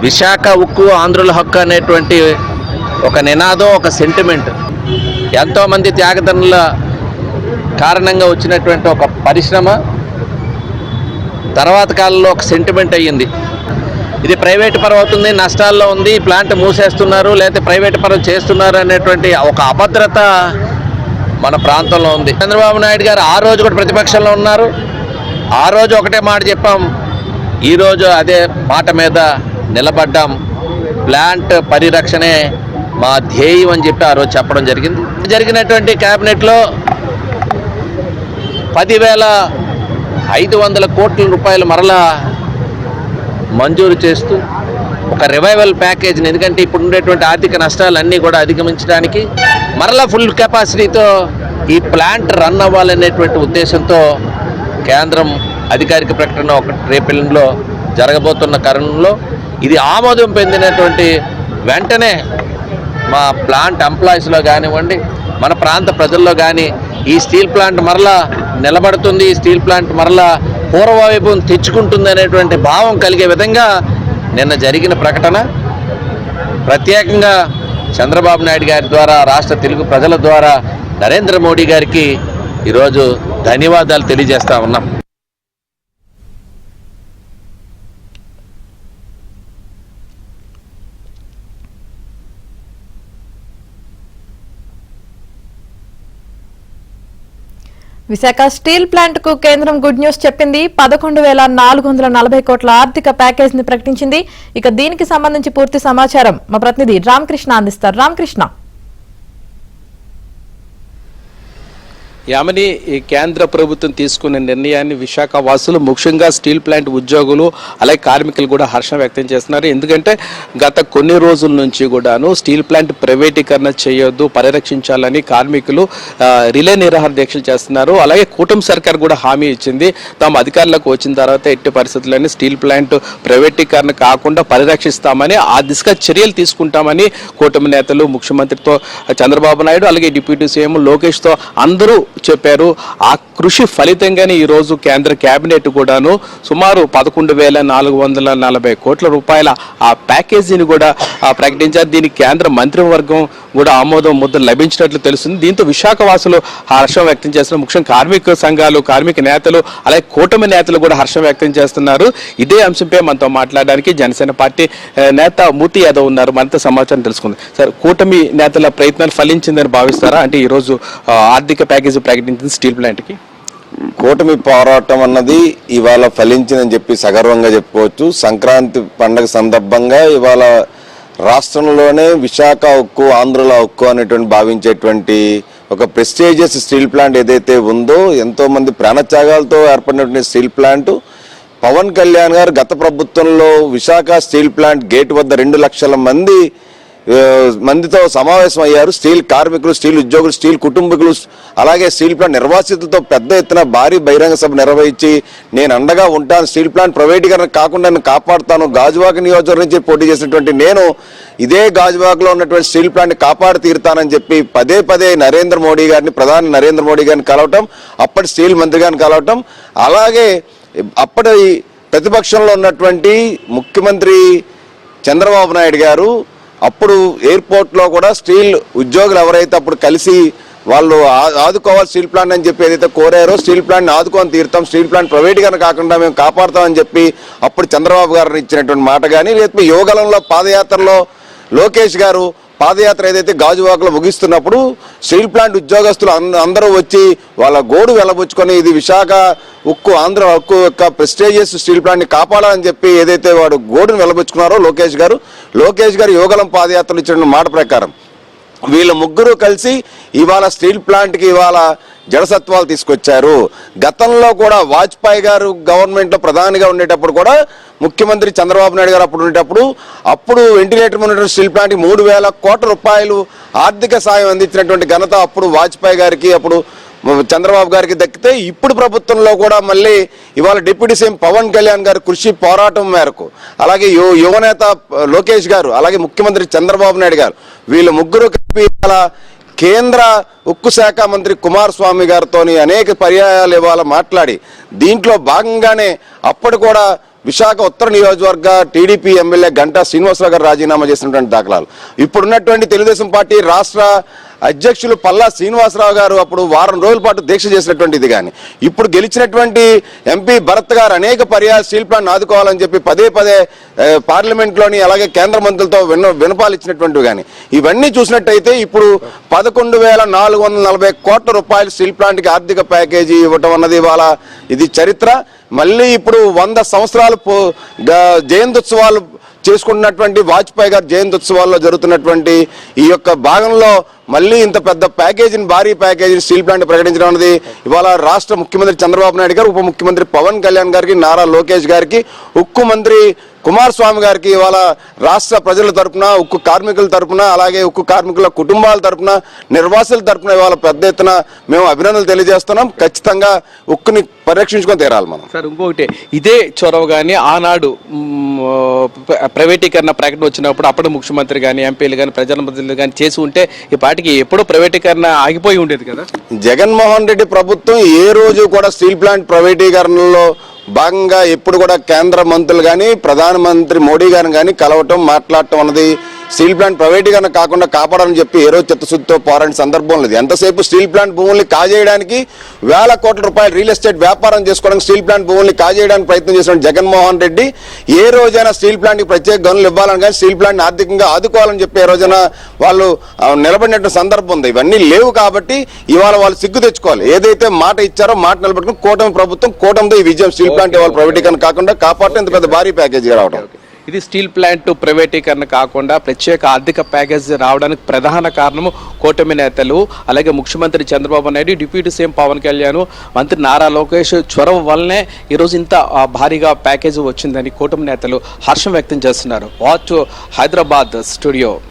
విశాఖ ఉక్కు ఆంధ్రుల హక్కు అనేటువంటి ఒక నినాదం, ఒక సెంటిమెంట్, ఎంతోమంది త్యాగదనుల కారణంగా వచ్చినటువంటి ఒక పరిశ్రమ తర్వాత కాలంలో ఒక సెంటిమెంట్ అయ్యింది. ఇది ప్రైవేట్ పరం అవుతుంది, నష్టాల్లో ఉంది, ప్లాంట్ మూసేస్తున్నారు లేకపోతే ప్రైవేట్ పరం చేస్తున్నారు అనేటువంటి ఒక అభద్రత మన ప్రాంతంలో ఉంది. చంద్రబాబు నాయుడు గారు ఆ రోజు కూడా ప్రతిపక్షంలో ఉన్నారు. ఆ రోజు ఒకటే మాట చెప్పాం, ఈరోజు అదే మాట మీద నిలబడ్డాం. ప్లాంట్ పరిరక్షణే మా ధ్యేయం అని చెప్పి ఆ రోజు చెప్పడం జరిగింది. జరిగినటువంటి క్యాబినెట్లో 10,500 కోట్ల రూపాయలు మరలా మంజూరు చేస్తూ ఒక రివైవల్ ప్యాకేజ్ని, ఎందుకంటే ఇప్పుడు ఉండేటువంటి ఆర్థిక నష్టాలన్నీ కూడా అధిగమించడానికి మరలా ఫుల్ కెపాసిటీతో ఈ ప్లాంట్ రన్ అవ్వాలనేటువంటి ఉద్దేశంతో కేంద్రం అధికారిక ప్రకటన రేపెల్లులో జరగబోతున్న కారణంలో ఇది ఆమోదం పొందినటువంటి వెంటనే మా ప్లాంట్ ఎంప్లాయీస్లో కానివ్వండి, మన ప్రాంత ప్రజల్లో కానీ ఈ స్టీల్ ప్లాంట్ మరలా నిలబడుతుంది, ఈ స్టీల్ ప్లాంట్ మరలా పూర్వవైభవం తెచ్చుకుంటుంది అనేటువంటి భావం కలిగే విధంగా నిన్న జరిగిన ప్రకటన ప్రత్యేకంగా చంద్రబాబు నాయుడు గారి ద్వారా, రాష్ట్ర తెలుగు ప్రజల ద్వారా నరేంద్ర మోడీ గారికి ఈరోజు ధన్యవాదాలు తెలియజేస్తా ఉన్నాం. విశాఖ స్టీల్ ప్లాంట్ కు కేంద్రం గుడ్ న్యూస్ చెప్పింది. 11,440 కోట్ల ఆర్థిక ప్యాకేజ్ ని ప్రకటించింది. ఇక దీనికి సంబంధించి పూర్తి సమాచారం మా ప్రతినిధి రామకృష్ణ అందిస్తారు. రామకృష్ణ. యామని ఈ కేంద్ర ప్రభుత్వం తీసుకున్న నిర్ణయాన్ని విశాఖ వాసులు, ముఖ్యంగా స్టీల్ ప్లాంట్ ఉద్యోగులు అలాగే కార్మికులు కూడా హర్షం వ్యక్తం చేస్తున్నారు. ఎందుకంటే గత కొన్ని రోజుల నుంచి కూడాను స్టీల్ ప్లాంట్ ప్రైవేటీకరణ చేయొద్దు, పరిరక్షించాలని కార్మికులు రిలే నిరాహార దీక్షలు చేస్తున్నారు. అలాగే కూటమి సర్కార్ కూడా హామీ ఇచ్చింది, తాము అధికారులకు వచ్చిన తర్వాత ఎట్టి పరిస్థితుల్లోనే స్టీల్ ప్లాంట్ ప్రైవేటీకరణ కాకుండా పరిరక్షిస్తామని, ఆ దిశగా చర్యలు తీసుకుంటామని కూటమి నేతలు, ముఖ్యమంత్రితో చంద్రబాబు నాయుడు అలాగే డిప్యూటీ సీఎం లోకేష్తో అందరూ చెప్పారు. ఆ కృషి ఫలితంగానే ఈరోజు కేంద్ర కేబినెట్ కూడాను సుమారు 11,440 కోట్ల రూపాయల ఆ ప్యాకేజీని కూడా ప్రకటించారు. దీనికి కేంద్ర మంత్రివర్గం కూడా ఆమోదం ముద్ర లభించినట్లు తెలుస్తుంది. దీంతో విశాఖ వాసులు హర్షం వ్యక్తం చేస్తున్నారు. ముఖ్యంగా కార్మిక సంఘాలు, కార్మిక నేతలు అలాగే కూటమి నేతలు కూడా హర్షం వ్యక్తం చేస్తున్నారు. ఇదే అంశంపై మనతో మాట్లాడడానికి జనసేన పార్టీ నేత మూర్తి యాదవ్ ఉన్నారు. మనతో సమాచారం తెలుసుకుంది. సార్, కూటమి నేతల ప్రయత్నాలు ఫలించిందని భావిస్తారా? అంటే ఈరోజు ఆర్థిక ప్యాకేజీ ప్రకటించింది స్టీల్ ప్లాంట్కి. కూటమి పోరాటం అన్నది ఇవాళ ఫలించిందని చెప్పి సగర్వంగా చెప్పుకోవచ్చు. సంక్రాంతి పండుగ సందర్భంగా ఇవాళ రాష్ట్రంలోనే విశాఖ ఉక్కు, ఆంధ్రుల ఉక్కు అనేటువంటి భావించేటువంటి ఒక ప్రెస్టీజియస్ స్టీల్ ప్లాంట్ ఏదైతే ఉందో, ఎంతో మంది ప్రాణత్యాగాలతో ఏర్పడినటువంటి స్టీల్ ప్లాంట్, పవన్ కళ్యాణ్ గారు గత ప్రభుత్వంలో విశాఖ స్టీల్ ప్లాంట్ గేట్ వద్ద 2 లక్షల మందితో సమావేశం అయ్యారు. స్టీల్ కార్మికులు, స్టీల్ ఉద్యోగులు, స్టీల్ కుటుంబీకులు, అలాగే స్టీల్ ప్లాంట్ నిర్వాసితులతో పెద్ద ఎత్తున భారీ బహిరంగ సభ నిర్వహించి నేను అండగా ఉంటాను, స్టీల్ ప్లాంట్ ప్రైవేటీకరణ కాకుండా నేను కాపాడుతాను, గాజువాక నియోజకవర్గం నుంచి పోటీ చేసినటువంటి నేను ఇదే గాజువాకలో ఉన్నటువంటి స్టీల్ ప్లాంట్ కాపాడి తీరుతానని చెప్పి పదే నరేంద్ర మోడీ గారిని, ప్రధాని నరేంద్ర మోడీ గారిని కలవటం, అప్పటి స్టీల్ మంత్రి గారిని కలవటం, అలాగే అప్పటి ప్రతిపక్షంలో ఉన్నటువంటి ముఖ్యమంత్రి చంద్రబాబు నాయుడు గారు అప్పుడు ఎయిర్పోర్ట్లో కూడా స్టీల్ ఉద్యోగులు ఎవరైతే అప్పుడు కలిసి వాళ్ళు ఆదుకోవాలి స్టీల్ ప్లాంట్ అని చెప్పి ఏదైతే కోరారో, స్టీల్ ప్లాంట్ని ఆదుకొని తీరుతాం, స్టీల్ ప్లాంట్ ప్రైవేటీకరణ కాకుండా మేము కాపాడుతామని చెప్పి అప్పుడు చంద్రబాబు గారు ఇచ్చినటువంటి మాట కానీ, లేకపోతే యువగలంలో పాదయాత్రలో లోకేష్ గారు పాదయాత్ర ఏదైతే గాజువాకలో ముగిస్తున్నప్పుడు స్టీల్ ప్లాంట్ ఉద్యోగస్తులు అందరూ వచ్చి వాళ్ళ గోడు వెళ్ళబుచ్చుకొని ఇది విశాఖ ఉక్కు, ఆంధ్ర ఉక్కు యొక్క ప్రెస్టీజియస్ స్టీల్ ప్లాంట్ని కాపాడాలని చెప్పి ఏదైతే వాడు గోడును వెళ్ళబుచ్చుకున్నారో లోకేష్ గారు యువగలం పాదయాత్రలు ఇచ్చిన మాట ప్రకారం వీళ్ళ ముగ్గురు కలిసి ఇవాళ స్టీల్ ప్లాంట్కి ఇవాళ జడసత్వాలు తీసుకొచ్చారు. గతంలో కూడా వాజ్పేయి గారు గవర్నమెంట్లో ప్రధానిగా ఉండేటప్పుడు కూడా ముఖ్యమంత్రి చంద్రబాబు నాయుడు గారు అప్పుడు వెంటిలేటర్ ఉన్నటువంటి స్టీల్ ప్లాంట్కి 3,000 కోట్ల రూపాయలు ఆర్థిక సాయం అందించినటువంటి ఘనత అప్పుడు వాజ్పేయి గారికి, అప్పుడు చంద్రబాబు గారికి దక్కితే, ఇప్పుడు ప్రభుత్వంలో కూడా మళ్ళీ ఇవాళ డిప్యూటీ సీఎం పవన్ కళ్యాణ్ గారు కృషి పోరాటం మేరకు, అలాగే యువనేత లోకేష్ గారు, అలాగే ముఖ్యమంత్రి చంద్రబాబు నాయుడు గారు వీళ్ళ ముగ్గురు కలిపి ఇవాళ కేంద్ర ఉక్కు శాఖ మంత్రి కుమారస్వామి గారితో అనేక పర్యాయాలు ఇవాళ మాట్లాడి దీంట్లో భాగంగానే అప్పుడు కూడా విశాఖ ఉత్తర నియోజకవర్గ టీడీపీ ఎమ్మెల్యే గంటా శ్రీనివాసరావు గారు రాజీనామా చేసినటువంటి దాఖలాలు. ఇప్పుడున్నటువంటి తెలుగుదేశం పార్టీ రాష్ట్ర అధ్యక్షులు పల్లా శ్రీనివాసరావు గారు అప్పుడు వారం రోజుల పాటు దీక్ష చేసినటువంటిది కానీ ఇప్పుడు గెలిచినటువంటి ఎంపీ భరత్ గారు అనేక పర్యాయ స్టీల్ ప్లాంట్ ఆదుకోవాలని చెప్పి పదే పదే పార్లమెంట్లోని అలాగే కేంద్ర మంత్రులతో వినపాలు ఇచ్చినటువంటివి కానీ ఇవన్నీ చూసినట్టయితే ఇప్పుడు 11,440 కోట్ల రూపాయలు స్టీల్ ప్లాంట్కి ఆర్థిక ప్యాకేజీ ఇవ్వటం అన్నది ఇవాళ ఇది చరిత్ర. మళ్ళీ ఇప్పుడు 100 సంవత్సరాలు జయంత్యుత్సవాలు చేసుకుంటున్నటువంటి వాజ్పేయి గారి జయంత్యుత్సవాల్లో జరుగుతున్నటువంటి ఈ యొక్క భాగంలో మళ్ళీ ఇంత పెద్ద ప్యాకేజీని భారీ ప్యాకేజీని స్టీల్ ప్లాంట్ ప్రకటించడం అనేది ఇవాళ రాష్ట్ర ముఖ్యమంత్రి చంద్రబాబు నాయుడు గారు, ఉప ముఖ్యమంత్రి పవన్ కళ్యాణ్ గారికి, నారా లోకేష్ గారికి, ఉక్కు మంత్రి కుమారస్వామి గారికి ఇవాళ రాష్ట్ర ప్రజల తరపున, ఉక్కు కార్మికుల తరపున, అలాగే ఉక్కు కార్మికుల కుటుంబాల తరపున, నిర్వాసుల తరపున ఇవాళ పెద్ద ఎత్తున మేము అభినందనలు తెలియజేస్తున్నాం. ఖచ్చితంగా ఉక్కుని పరిరక్షించుకొని తీరాలి మనం. సార్ ఇంకొకటి, ఇదే చొరవ కానీ ఆనాడు ప్రైవేటీకరణ ప్రకటన వచ్చినప్పుడు అప్పుడు ముఖ్యమంత్రి కానీ ఎంపీలు కానీ ప్రజాప్రతినిధులు కానీ చేసి ఉంటే ఈ పార్టీకి ఎప్పుడో ప్రైవేటీకరణ ఆగిపోయి ఉండేది కదా. జగన్మోహన్ రెడ్డి ప్రభుత్వం ఏ రోజు కూడా స్టీల్ ప్లాంట్ ప్రైవేటీకరణలో భాగంగా ఎప్పుడు కూడా కేంద్ర మంత్రులు కానీ ప్రధానమంత్రి మోడీ గారిని కానీ కలవటం, మాట్లాడటం అన్నది స్టీల్ ప్లాంట్ ప్రైవేటీకరణ కాకుండా కాపాడాలని చెప్పి ఏ రోజు చిత్తశుద్ధితో పోరాడిన సందర్భం లేదు. ఎంతసేపు స్టీల్ ప్లాంట్ భూముల్ని కాజేయడానికి వేల కోట్ల రూపాయలు రియల్ ఎస్టేట్ వ్యాపారం చేసుకోవడానికి స్టీల్ ప్లాంట్ భూముల్ని కాజేయడానికి ప్రయత్నం చేసిన జగన్మోహన్ రెడ్డి ఏ రోజైనా స్టీల్ ప్లాంట్కి ప్రత్యేక గనులు ఇవ్వాలని కానీ స్టీల్ ప్లాంట్ని ఆర్థికంగా ఆదుకోవాలని చెప్పి ఏ రోజైనా వాళ్ళు నిలబడినట్టు సందర్భం ఉంది. ఇవన్నీ లేవు కాబట్టి ఇవాళ వాళ్ళు సిగ్గు తెచ్చుకోవాలి. ఏదైతే మాట ఇచ్చారో మాట నిలబెట్టుకుని కూటమి ప్రభుత్వం, కూటమితో ఈ విజయం స్టీల్ ప్లాంట్ ఇవాళ ప్రైవేటీకరణ కాకుండా కాపాడటం ఇంత పెద్ద భారీ ప్యాకేజీ రావడం. ఇది స్టీల్ ప్లాంట్ ప్రైవేటీకరణ కాకుండా ప్రత్యేక ఆర్థిక ప్యాకేజీ రావడానికి ప్రధాన కారణము కూటమి నేతలు, అలాగే ముఖ్యమంత్రి చంద్రబాబు నాయుడు, డిప్యూటీ సీఎం పవన్ కళ్యాణ్, మంత్రి నారా లోకేష్ చొరవ వల్లనే ఈరోజు ఇంత భారీగా ప్యాకేజీ వచ్చిందని కూటమి నేతలు హర్షం వ్యక్తం చేస్తున్నారు. Watch Hyderabad studio.